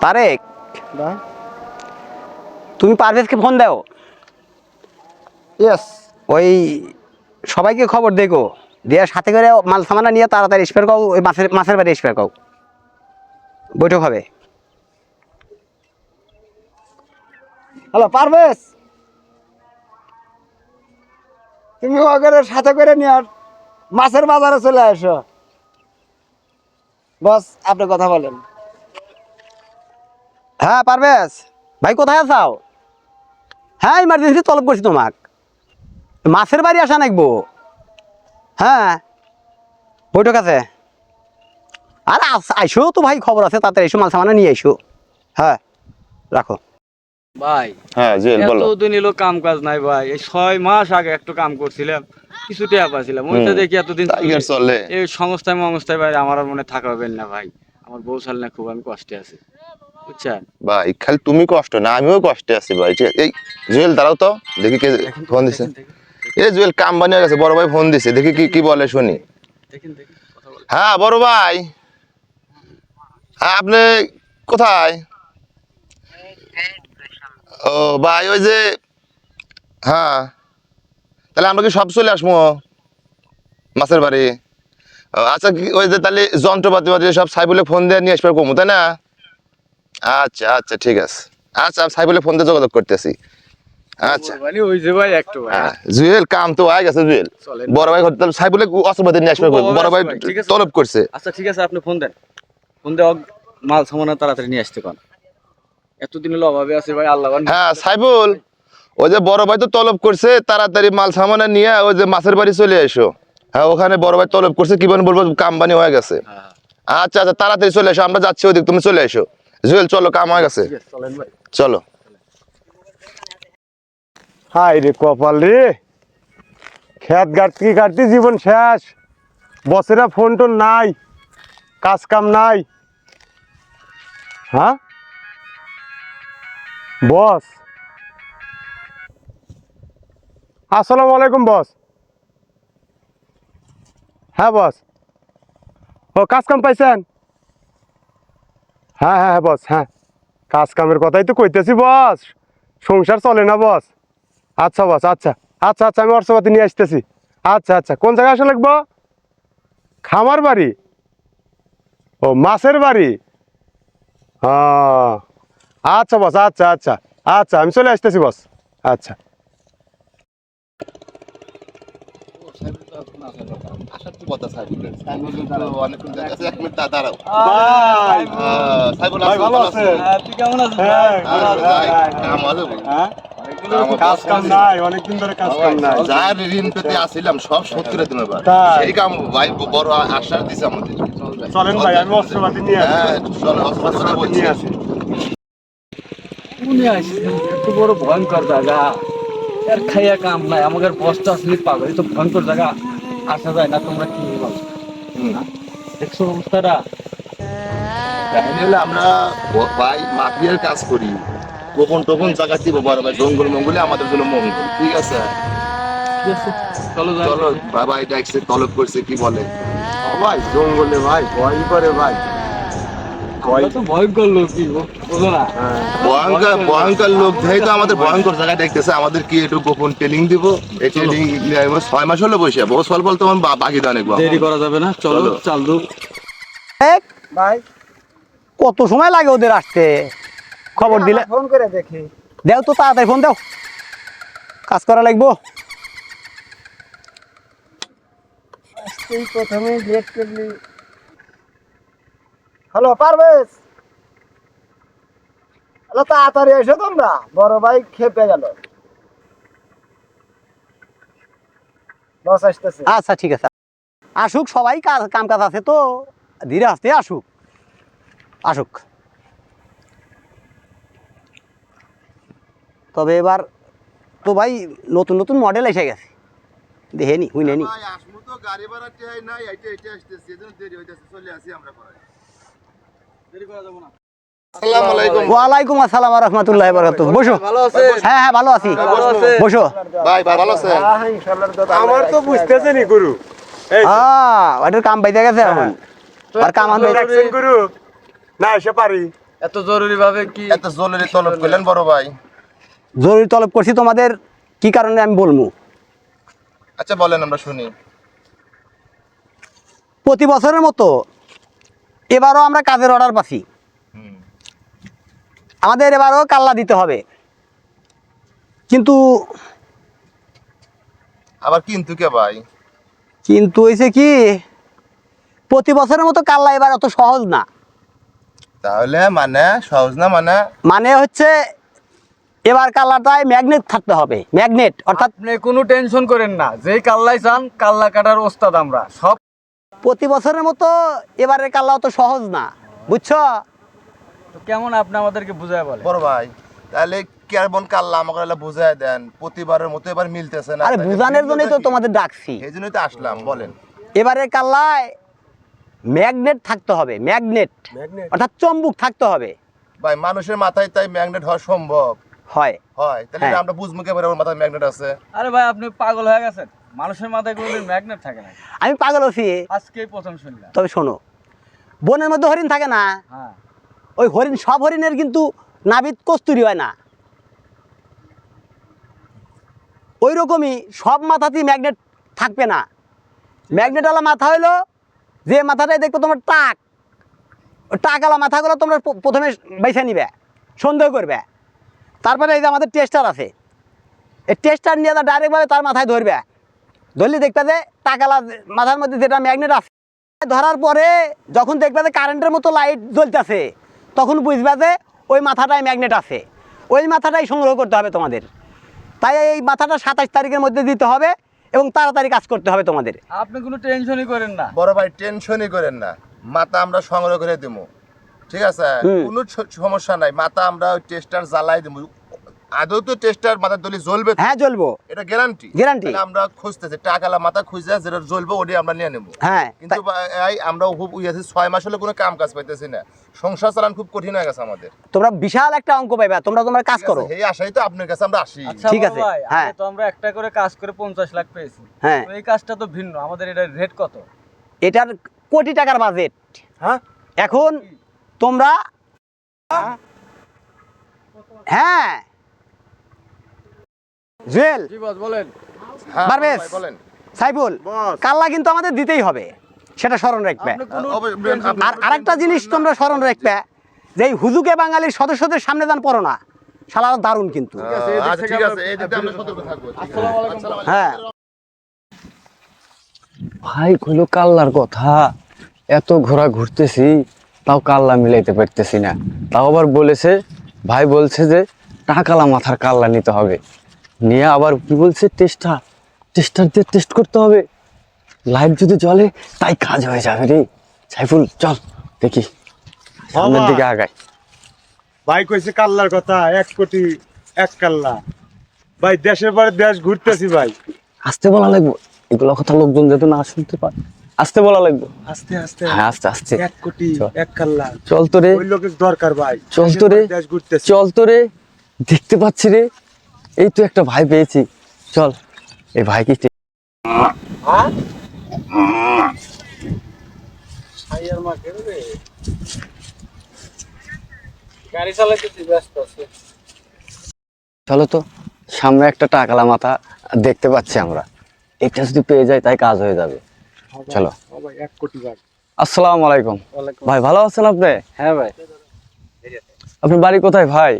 তারেক ভাই তুমি পারভেজকে ফোন দাও। ইয়েস ওই সবাইকে খবর দেখো, দেওয়ার সাথে করে মাল সামানা নিয়ে তাড়াতাড়ি স্পেয়ার কাও, ওই মাছের বাড়ি স্পেয়ার কাও, বৈঠক হবে। হ্যালো পারভেজ, তুমি ওদের সাথে করে নিয়ে আর মাছের বাজারে চলে আসো। বস আপনি কথা বলেন। হ্যাঁ পারভেজ ভাই, কোথায় আছাও? হ্যাঁ ইমার্জেন্সি তলব করছি তোমাক, মাছের বাড়ি আসা নাকবো। হ্যাঁ বৈঠক আছে। আর আইসো তো ভাই, খবর আছে, তাড়াতাড়ি এসো, মাল সামানা নিয়ে এসো। হ্যাঁ রাখো। ভাই হ্যাঁ জুয়েল বলো। এতদিন এলো কাম কাজ নাই ভাই, এই 6 মাস আগে একটু কাম করছিলাম, কিছু টাকা পাইছিলাম, ওইটা দেখি এতদিন টাইগার চলে। এই সংস্থায় ভাই আমার আর মনে থাকা হবে না ভাই, আমার বউ শাল না খুব আমি কষ্টে আছি বুঝছেন ভাই খালি তুমি কষ্ট না, আমিও কষ্টে আছি ভাই। ঠিক আছে, এই জুয়েল দাঁড়াও তো, দেখি কে ফোন দিছে। এই জুয়েল কাম বানিয়ে গেছে, বড় ভাই ফোন দিছে, দেখি কি কি বলে শুনি। দেখেন কথা বলে। হ্যাঁ বড় ভাই, হ্যাঁ আপনি কোথায়? ও ভাই ওই যে, হ্যাঁ তাহলে আমরা কি সব চলে আসবো মাছের বাড়ি? ও, আচ্ছা ওই যে তাহলে যন্ত্রপাতি সব সাইবুলে ফোন দিয়ে নিয়ে আসবে কমু, তাই না? আচ্ছা আচ্ছা ঠিক আছে, আচ্ছা সাইবুলে ফোন দিয়ে যোগাযোগ করতেছি। আচ্ছা মানে ওই যে ভাই একটু ভাই জুয়েল কাম তো হয়ে গেছে জুয়েল, চলেন। বড় ভাই সাইবুলে অস্ত্রপাতি নিয়ে আসবে, বড় ভাই ঠিক আছে। তলব করছে। আচ্ছা ঠিক আছে, আপনি ফোন দেন, ফোন দিয়ে মাল সামানা তাড়াতাড়ি নিয়ে আসতে কোন, এতদিন হলো অভাবে আছে ভাই আল্লাহ। হ্যাঁ সাইবুল, ওই যে বড় ভাই তো তলব করছে, তাড়াতাড়ি মাল সামানা নিয়ে ওই যে মাছের বাড়ি চলে এসো। হ্যাঁ ওখানে বড় ভাই তলব করছে, কি বলবো কামবানি হয়ে গেছে। আচ্ছা আচ্ছা তাড়াতাড়ি চলে এসো, আমরা যাচ্ছি ওদিক, তুমি চলে এসো। জুয়েল চলো, কাম হয়ে গেছে, চলেন ভাই। চলো। হাই রে কপাল রে, খেত কাটতে জীবন শেষ। বসেরা ফোন টোন নাই, কাজ কাম নাই। হ্যাঁ বস, আসসালামু আলাইকুম বস। হ্যাঁ বস, ও কাজ কাম পাইছেন? হ্যাঁ হ্যাঁ হ্যাঁ বস, হ্যাঁ কাজ কামের কথাই তো কইতেছি বস, সংসার চলে না বস। আচ্ছা বস, আচ্ছা আচ্ছা আচ্ছা আমি অর্থপাতি নিয়ে আসতেছি। আচ্ছা আচ্ছা কোন জায়গায় আসা লাগবো? খামার বাড়ি, ও মাছের বাড়ি। আচ্ছা বস, আচ্ছা আচ্ছা আচ্ছা আমি চলে আসতেছি বস। আচ্ছা তুই কেমন আছিস কাজ কাম নাই, অনেকদিন ধরে কাজ কাম নাই। যার ঋণ পেতে আসছিলাম সব শোধ করে দিল এবার, তাই? সেই কাম ভাই বড় আশ্বাস দিছে আমাদের। চলেন ভাই, আমি অস্ত্রপাতি নিয়ে আসি। হ্যাঁ চলো, অস্ত্রপাতি নিয়ে আসি। শুনে আসিস এত বড় ভয়ঙ্কর জায়গা, আর খাইয়া কাম নাই, আমাদের বসটা আসলে পাগল, এই তো ভয়ঙ্কর জায়গা আসা যায় না, তোমরা কি বলো? দেখছো অবস্থাটা? তাহলে আমরা ভাই মাফিয়ার কাজ করি, গোপন টোপন জায়গা দিব বড় ভাই, জঙ্গল মঙ্গলে আমাদের জন্য মঙ্গল। ঠিক আছে ঠিক আছে, চলো যাই। চলো, বাবা এটা একসে তলব করছে, কি বলে? ভাই জঙ্গলে ভাই ভয় করে ভাই, আমরা তো ভয়ঙ্কর লোক, কি বোঝো না? ভয়ঙ্কর ভয়ঙ্কর লোক যেহেতু তো আমাদের ভয়ঙ্কর জায়গায় দেখতেছে, আমাদের কি একটু গোপন ট্রেনিং দিব। এই ট্রেনিং 6 মাস হলো বসে, বউ সল বলতে বাকি দাও অনেক। দেরি করা যাবে না, চলো চলো। চাল দু। ভাই কত সময় লাগে ওদের আসতে? খবর দিলে ফোন করে দেখি। দেও তো, তাড়াতাড়ি ফোন দাও, কাজ করা লাগবো। তুই প্রথমে লেট করলি। হ্যালো পারভেজ, হ্যালো তাড়াতাড়ি এসো তোমরা, বড় ভাই খেপে গেল। বস আসতেছে। আচ্ছা ঠিক আছে, আসুক সবাই, কাম কাজ আছে তো, ধীরে আসতে আসুক, আসুক। তবে এবার তো ভাই নতুন নতুন মডেল এসে গেছে, দেখেনি হুইনেনি। গাড়ি ভাড়া নাই, এটা আসতেছে, এজন্য দেরি হইতাছে, চলে আসি আমরা পরে। দেরি করা যাবে না। আসসালামু আলাইকুম। ওয়ালাইকুম আসসালাম ওয়া রাহমাতুল্লাহি ওয়া বারাকাতুহু। বসো। ভালো আছে? হ্যাঁ হ্যাঁ ভালো আছি, বসো। ভাই ভালো আছেন? হ্যাঁ, ইনশাআল্লাহ তো ভালো আমার তো আছে। বুঝতেছে নি গুরু, এই তো। ওটার কাম পাইতে গেছে এখন, আর কাম আনতে দেখছেন গুরু, না এসে পারি। এত জরুরি ভাবে কি এত জরুরি তলব করলেন বড় ভাই? জরুরি তলব করছি তোমাদের, কি কারণে আমি বলবো। আচ্ছা বলেন, আমরা শুনি। প্রতি বছরের মতো এবারও আমরা কাজের অর্ডার পাচ্ছি। হুম। আমাদের এবারও কাল্লা দিতে হবে, কিন্তু আবার কিন্তু কে ভাই? কিন্তু হয়েছে কি, প্রতি বছরের মতো কাল্লা এবার অত সহজ না। তাহলে মানে সহজ না মানে? মানে হচ্ছে এবার কাল্লাটায় ম্যাগনেট থাকতে হবে, ম্যাগনেট অর্থাৎ আপনি কোনো টেনশন করেন না, যেই কাল্লাই চান কাল্লা কাটার ওস্তাদ আমরা সব। প্রতি বছরের মতো এবারের কাল্লা অত সহজ না, বুঝছো? তো কেমন আপনি আমাদেরকে বুঝায় বলেন। বড় ভাই তাহলে কেমন কাল্লা আমাকে বুঝাই দেন, প্রতিবারের মতো এবার মিলতেছে না। আরে বুঝানোর জন্যই তো তোমাদের ডাকছি। এই জন্যই তো আসলাম, বলেন। এবারের কাল্লায় ম্যাগনেট থাকতে হবে, ম্যাগনেট অর্থাৎ চম্বুক থাকতে হবে। ভাই মানুষের মাথায় তাই ম্যাগনেট হওয়া সম্ভব হয় হয়? তাহলে হ্যাঁ। আমরা বুঝবো কে ওর মাথায় ম্যাগনেট আছে? আরে ভাই আপনি পাগল হয়ে গেছেন, মানুষের মাথায় কোনোদিন ম্যাগনেট থাকে না। আমি পাগল আছি, আজকেই প্রথম শুনলাম। তবে শোনো, বনের মধ্যে হরিণ থাকে না, হ্যাঁ, ওই হরিণ, সব হরিণের কিন্তু নাভিত কস্তুরি হয় না। ওই রকমই সব মাথাতেই ম্যাগনেট থাকবে না। ম্যাগনেটওয়ালা মাথা হইলো যে মাথাটাই দেখবো তোমার টাক, ওই টাকওয়ালা মাথাগুলো তোমরা প্রথমে বেছে নিবে, সন্দেহ করবে। তারপরে এই যে আমাদের টেস্টার আছে, এই টেস্টার নিয়ে ডাইরেক্টভাবে তার মাথায় ধরবে, ধরলে দেখবে যে টাকওয়ালা মাথার মধ্যে যেটা ম্যাগনেট আছে। ধরার পরে যখন দেখবে যে কারেন্টের মতো লাইট জ্বলতেছে, তখন বুঝবে যে ওই মাথাটায় ম্যাগনেট আছে। ওই মাথাটাই সংগ্রহ করতে হবে তোমাদের। তাই এই মাথাটা 27 তারিখের মধ্যে দিতে হবে এবং তাড়াতাড়ি কাজ করতে হবে তোমাদের। আপনি কোনো টেনশনই করেন না। বড় ভাই টেনশনই করেন না, মাথা আমরা সংগ্রহ করে দেবো, ঠিক আছে? কোনো সমস্যা নাই, মাথা আমরা টেস্টার জ্বালাই দেবো। আদৌ তো টেস্টার মাথার দলি জ্বলবে তো? হ্যাঁ জ্বলবো, এটা গ্যারান্টি? গ্যারান্টি। আমরা খুঁজতেছি টাকালা মাথা খুঁজে যেটা জ্বলবে ওটাই আমরা নিয়ে নেবো। হ্যাঁ, কিন্তু এই আমরা খুব ইয়েছি 6 মাস হলে কোনো কাম কাজ পাইতেছি না, সংসার চালান খুব কঠিন হয়ে গেছে আমাদের। তোমরা বিশাল একটা অঙ্ক পাইবা, তোমরা কাজ করো। এই আশাই তো আপনার কাছে আমরা আসি। আচ্ছা ঠিক বড় আছে, ভাই, হ্যাঁ। আগে তো আমরা একটা করে কাজ করে 50 লাখ পেয়েছি। হ্যাঁ। তো এই কাজটা তো ভিন্ন, আমাদের এটার রেট কত? এটার কোটি টাকার বাজেট। হ্যাঁ এখন তোমরা, হ্যাঁ জুয়েল, জি বস বলেন। হ্যাঁ, পারভেজ, ভাই, বলেন। সাইফুল, বস। কাল্লা কিন্তু আমাদের দিতেই হবে, সেটা স্মরণ রাখবে। আপনি কোনো আর আরেকটা জিনিস তোমরা স্মরণ রাখবে, যে এই হুজুকে বাঙালির সদস্যদের সামনে দান পড়ো না, শালা দারুণ কিন্তু। আচ্ছা ঠিক আছে, এই দিকে আমরা সতর্ক থাকবো। আসসালামু আলাইকুম। হ্যাঁ, ভাই কইলো কাল্লার কথা, এত ঘোরা ঘুরতেছি তাও কাল্লা মিলাইতে পারতেছি না। তাও আবার বলেছে, ভাই বলছে যে টাকালা মাথার কাল্লা নিতে হবে, নিয়ে আবার কি বলছে টেস্টার দিয়ে টেস্ট করতে হবে, লাইট যদি জ্বলে তাই কাজ হয়ে যাবে রে। সাইফুল চল দেখি, সামনের দিকে আগাই। ভাই কইছে কাল্লার কথা, 1 কোটি 1 কাল্লা। ভাই দেশের পরে দেশ ঘুরতেছি ভাই। আস্তে বলা লাগবো, এগুলো কথা লোকজন যাতে না শুনতে পারে, আস্তে বলা লাগবো। আস্তে আস্তে হ্যাঁ আস্তে আস্তে 1 কোটি চল। 1 কাল্লা। চল তো রে, ওই লোকের দরকার ভাই। চল তো রে, দেশ ঘুরতেছি। চল তো রে, দেখতে পাচ্ছি রে, এই তো একটা ভাই পেয়েছি, চল এই ভাই কি গাড়ি চালাইতেছি, ব্যস্ত আছি। চলো তো, সামনে একটা টাকালা মাথা দেখতে পাচ্ছি আমরা, এটা যদি পেয়ে যাই তাই কাজ হয়ে যাবে। চলো। ও ভাই 1 কোটি ভাই। আসসালামু আলাইকুম। ভাই ভালো আছেন আপনি? হ্যাঁ ভাই, আপনার বাড়ি কোথায় ভাই?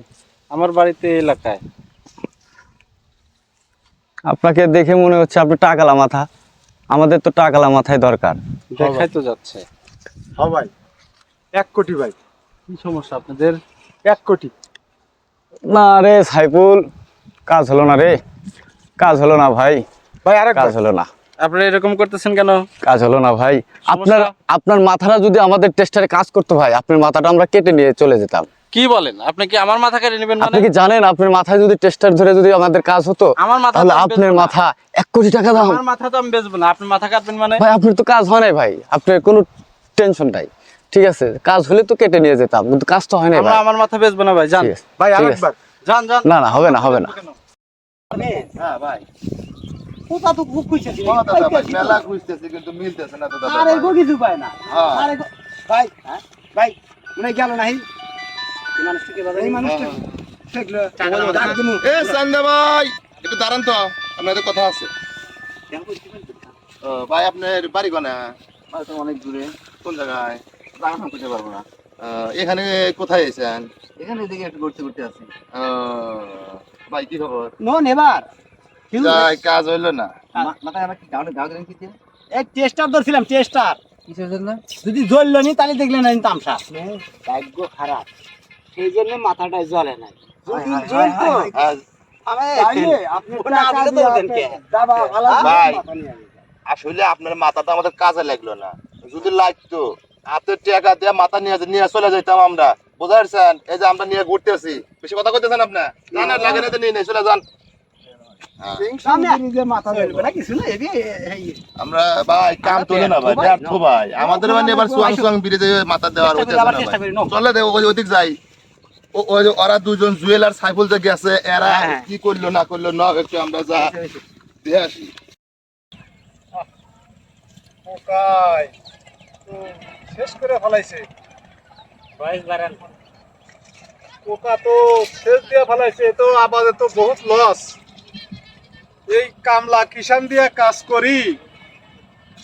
আমার বাড়িতে এলাকায়। আপনাকে দেখে মনে হচ্ছে আপনি টাকালা মাথা, আমাদের তো টাকালা মাথায় দরকার। দেখাই তো যাচ্ছে। হ্যাঁ ভাই 1 কোটি ভাই। কি সমস্যা আপনাদের? 1 কোটি। না রে সাইফুল, কাজ হলো না রে, কাজ হলো না ভাই, ভাই আরেক কাজ হলো না, আপনারা এরকম করতেছেন কেন? কাজ হলো না ভাই। আপনার আপনার মাথাটা যদি আমাদের টেস্টারে কাজ করতো ভাই, আপনার মাথাটা আমরা কেটে নিয়ে চলে যেতাম। কি বলেন? আপনি কি আমার মাথা কেটে নেবেন? আপনি কি জানেন আপনার মাথায় যদি টেস্টার ধরে যদি আমাদের কাজ হতো, আমার মাথা তাহলে তো আমি আপনার বেচবো না। মাথা 1 কোটি টাকা দাম। আমার মাথা তো আমি বেচবো না, আপনি মাথা কাটবেন মানে? ভাই আপনার তো কাজ হয় নাই ভাই, আপনার কোনো টেনশন নাই, ঠিক আছে? কাজ হলে তো কেটে নিয়ে যেতাম, কিন্তু কাজ তো হয় নাই আমরা ভাই। আমার মাথা বেচবো না ভাই, যান। ঠিক আছে, ভাই ঠিক আছে। আরেকবার। যান যান। না না, হবে না, হবে না। হ্যাঁ ভাই, কোথা তো খুব খুঁজছে ও দাদা ভাই, মেলা খুঁজতেছি কিন্তু মিলতেছে না তো দাদা আর ভাই। এগো কিছু পায় না। হ্যাঁ। আর ভাই, হ্যাঁ ভাই, মনে গেল নাই। এই মানুষটা দেখলে ডাক দিমু। এ চান্দা ভাই একটু দাঁড়ান তো, আপনাদের কথা আছে। ও ভাই আপনার বাড়ি কোনা? হয়তো অনেক দূরে, কোন জায়গায়? জায়গা নাম করতে পারবো না। এখানে কোথায় এসেছেন? এখানে এদিকে একটু ঘুরতে ঘুরতে আছি। ভাই কি খবর? নো নেবার যাই কাজ হইলো না। মাথায় আবার কি গাউনে গাউ দেন কি দিয়ে? এক টেস্টার ধরছিলাম, টেস্টার। কিসের জন্য? যদি জ্বলল নি তাহলে দেখলেন না তামসা। ভাগ্য খারাপ, সেই জন্য মাথাটা জ্বলে নাই। যদি জ্বলতো আমি তাইলে আপনি ওটা টাকা আগে তো দিয়ে বলতেন কে? দাবা ভালো ভাই আসলে আপনার মাথাটা আমাদের কাজে লাগলো না, যদি লাগতো হাতে টাকা দিয়ে মাথা নিয়ে চলে যেতাম আমরা, বুঝতে পারছেন? এই যে আমরা নিয়ে ঘুরতেছি, বেশি কথা কইতেছেন আপনি? না না লাগে না তো নিয়ে চলে যান। যে মাথা জ্বলবে না কিছু না, এই আমরা ভাই কাম তোলে না ভাই, ব্যর্থ ভাই আমাদের মানে এবার সুয়াং সুয়াং ব্রিজে মাথা দেওয়ার চেষ্টা করি, হইতেছে আবার না চেষ্টা ভাই। করি, নাও। চলে দে ওদিক যাই। ওই যে ওরা দুজন জুয়েল আর সাইফুল যে গেছে, এরা হ্যাঁ। কি করলো না করলো না একটু আমরা যা দিয়ে আসি। পোকাই তো শেষ করে ফেলাইছে। পোকা তো শেষ দিয়ে ফেলাইছে, তো আবাদে তো বহুত লস। এই কামলা কিষান দিয়ে কাজ করি,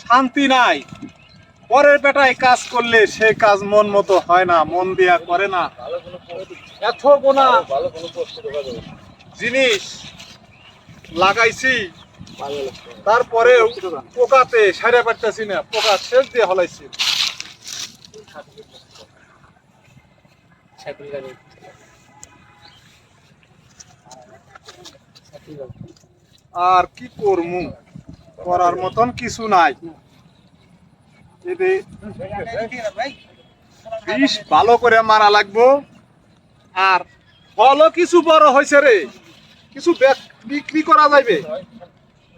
শান্তি নাই। পরের বেটায় কাজ করলে সে কাজ মন মতো হয় না, মন দিয়া করে না। এত গোনা জিনিস লাগাইছি, তারপরেও পোকাতে সাইরা পারতেছি না, পোকা শেষ দিয়ে ফেলাইছি। আর কি করমু, করার মতন কিছু নাই। বিষ ভালো করে মারা লাগবো। আর ফলও কিছু বড় হয়েছে রে, কিছু বিক্রি করা যাইবে,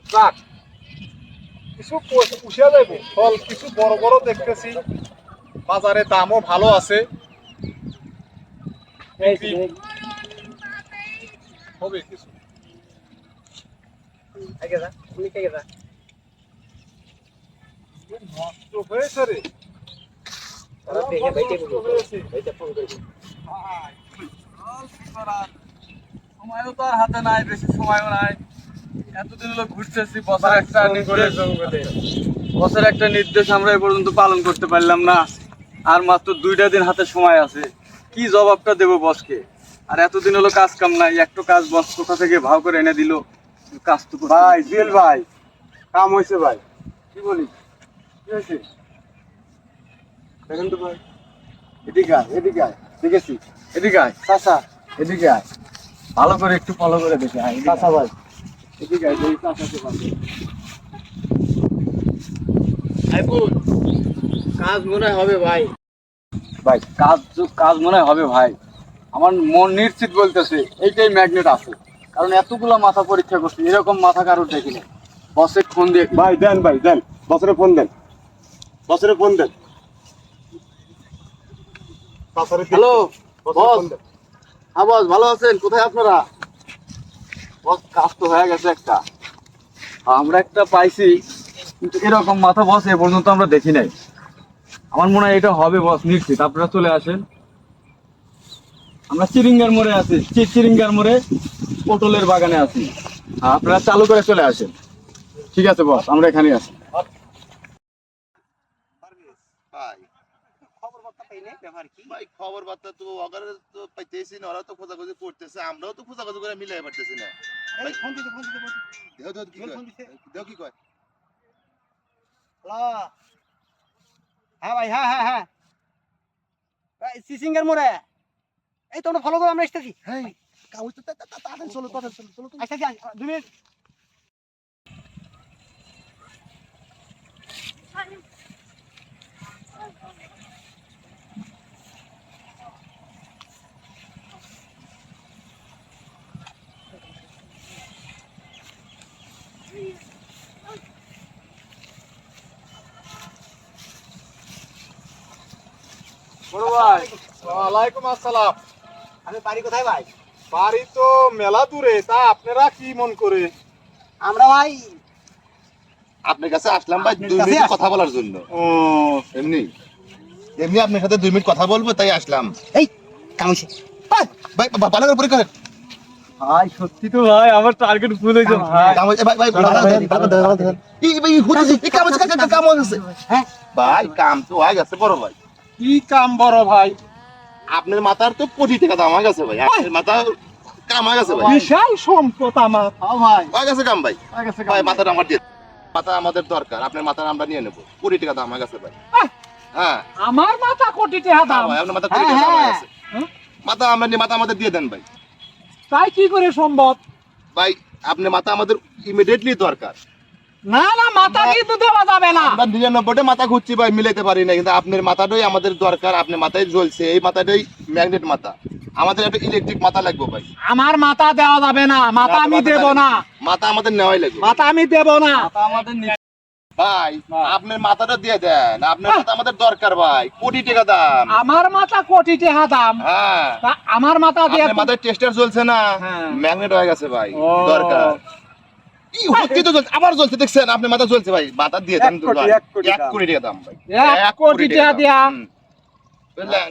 যাক কিছু পুষিয়া যাইবে। ফল কিছু বড় বড় দেখতেছি, বাজারে দামও ভালো আছে, বিক্রি হবে কিছু। নষ্ট হয়েছে রে, নষ্ট হয়েছে। সময়ও তো আর হাতে নাই, বেশি সময়ও নাই। এতদিন হলো ঘুরতেছি, বছর একটা নির্দেশ আমরা এ পর্যন্ত পালন করতে পারলাম না। আর মাত্র 2টা দিন হাতে সময় আছে, কি জবাবটা দেবো বসকে? আর এতদিন হলো কাজ কাম নাই, একটু কাজ বস কোথা থেকে ভাও করে এনে দিল, কাজ তো করতে ভাই জুয়েল ভাই, কাম হয়েছে ভাই। কি বলিস? কি হয়েছে দেখেন তো ভাই। এদিকে আয়, এদিকে আয়, দেখেছি। এদিকে আয়, চাচা, এদিকে আয়, ভালো করে একটু ফলো করে দেখে আয়। এদিকে আয়। চাচা ভাই, এদিকে আয়, দেখি চাচাকে পাবো। কাজ মনে হয় হবে ভাই। ভাই কাজ মনে হয় হবে ভাই, আমার মন নিশ্চিত বলতেছে এইটাই ম্যাগনেট আছে। কারণ এতগুলা মাথা পরীক্ষা করছি, এরকম মাথা কারোর দেখিনি। বসে ফোন দিয়ে ভাই দেন, ভাই দেন, বছরে ফোন দেন, বছরে ফোন দেন। হ্যালো বছরে বস। ফোন দেন। হ্যাঁ বস, ভালো আছেন? কোথায় আপনারা? বস কাজ তো হয়ে গেছে একটা, আমরা একটা পাইছি, কিন্তু এরকম মাথা বস এ পর্যন্ত আমরা দেখি নাই। আমার মনে হয় এটা হবে বস, নিশ্চিত। আপনারা চলে আসেন, আমরা চিরিঙ্গার মোড়ে আছি, চিরিঙ্গার মোড়ে পটলের বাগানে আছি। আপনারা চালু করে চলে আসেন। ঠিক আছে বস, আমরা এখানে আছি। ভাই ভাই খবর বার্তা তো ওরা তো পাইতেছি না, ওরা তো খোঁজাখুঁজি করতেছে, আমরাও তো খোঁজাখুঁজি করে মিলাই পারতেছি না। দেও কি কয়? দেও কি কয়? হ্যাঁ ভাই, হ্যাঁ হ্যাঁ হ্যাঁ, সিসিঙ্গার মোড়ে। এই তোমরা ফলো করো, আমরা আসতেছি। হ্যাঁ কাউই তো তাড়াতাড়ি চলো, তাড়াতাড়ি চলো, চলো চলো। আসতেছি, 2 মিনিট। বড় ভাই, ওয়ালাইকুম আসসালাম। আমি বাড়ি কোথায় ভাই? বাড়ি তো মেলা দূরে, তা আপনারা কি মন করে? আমরা ভাই আপনার কাছে আসলাম ভাই আপনার 2 কাছে মিনিট আসলাম। কথা বলার জন্য। ও এমনি এমনি আপনার সাথে 2 মিনিট কথা বলবো তাই আসলাম। এই কামিছে ভাই ভালো করে পরীক্ষা করেন ভাই সত্যি তো ভাই আমার টার্গেট ভুল হয়েছে ভাই ভাই কাম তো হয়ে গেছে বড় ভাই কি কাম বড় ভাই? আপনার মাথার তো 20 টাকা দাম হয়ে গেছে ভাই আপনার মাথা কাম হয়ে গেছে ভাই বিশাল সম্পদ আমার। ভাই হয়ে গেছে কাম ভাই হয়ে গেছে ভাই মাথাটা আমার দিয়ে মাথা আমাদের দরকার আপনার মাথা আমরা নিয়ে নেবো 20 টাকা দাম হয়ে গেছে ভাই হ্যাঁ আমার মাথা কোটি টাকা দাম। ভাই আপনার মাথা 20 টাকা দাম হয়ে গেছে মাথা আমরা নিয়ে মাথা আমাদের দিয়ে দেন ভাই তাই কি করে সম্ভব? ভাই আপনার মাথা আমাদের ইমিডিয়েটলি দরকার না না, মাথা কিন্তু দেওয়া যাবে না। আমরা 99টা মাথা খুঁজছি ভাই মিলাইতে পারি না কিন্তু আপনার মাথাটাই আমাদের দরকার আপনার মাথায় জ্বলছে এই মাথাটাই ম্যাগনেট মাথা আমাদের একটা ইলেকট্রিক মাথা লাগবে ভাই আমার মাথা দেওয়া যাবে না, মাথা আমি দেব না, মাথা আমাদের নেওয়াই লাগবে মাথা আমি দেব না। আমাদের ভাই আপনার মাথাটা দিয়ে দেন আপনার মাথা আমাদের দরকার ভাই কোটি টাকা দাম আমার মাথা কোটি টাকা দাম, হ্যাঁ তা আমার মাথা দিয়ে আপনার মাথায় টেস্টার জ্বলছে না হ্যাঁ। ম্যাগনেট হয়ে গেছে ভাই ও। দরকার কি হচ্ছে তো জ্বলছে আবার জ্বলছে দেখছেন আপনি মাথা জ্বলছে ভাই মাথা দিয়ে দেন 1 কোটি, ভাই। 1 কোটি 1 কোটি টাকা দাম ভাই 1 কোটি টাকা দাম। দিয়া। হুম। বুঝলেন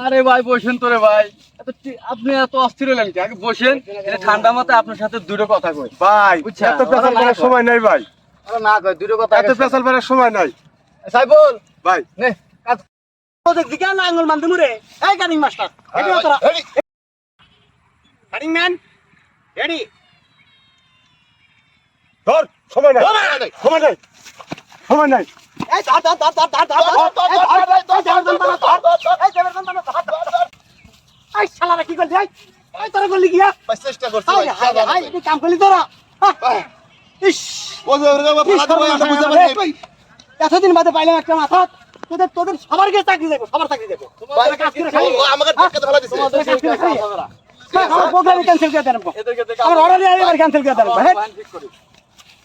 আরে ভাই বসেন তো রে ভাই আপনি এত অস্থির হলেন কি আগে বসেন এটা ঠান্ডা মাথায় আপনার সাথে দুটো কথা কই ভাই বুঝছেন? এত পেছাল ওরা না করার কয়। সময় নাই ভাই আরে না কই দুটো কথা এত পেছাল করার সময় নাই সাইবুল ভাই নে কাজ ওদের দিকে না আঙ্গুল মানতে মুরে। এই কাটিং মাস্টার, রেডি হও তোরা। রেডি। Cutting man ready. ধর সময় নাই সময় নাই সময় নাই এই ধর ধর ধর ধর ধর ধর ধর। এই ধর ধর ধর ধর ধর ধর। এই দেবের ধর ধর ধর। এই শালারা কি করছিস? এই তোরা করলি কি? ভাই চেষ্টা করছি হাই ভাই হাই হাই, তুই কাম করলি তোরা। ইস, ও যে ওরে বাবা ফালা দেবো আমরা বুঝতে পারি ভাই এতদিন বাদে পাইলাম একটা মাথা। তোদের তোদের সবার কাছে চাকরি দেবো, সবার চাকরি দেবো। তোরা কাজ করে খাই। ও আমাকে টাকা ভালো দিছে তোরা কাজ করে খাই। আমার প্রোগ্রাম ক্যান্সেল করে দেন। এদেরকে আমার অর্ডার এবার ক্যান্সেল করে দেন। ঠিক করি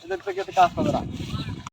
এদের থেকে কাজ হবে না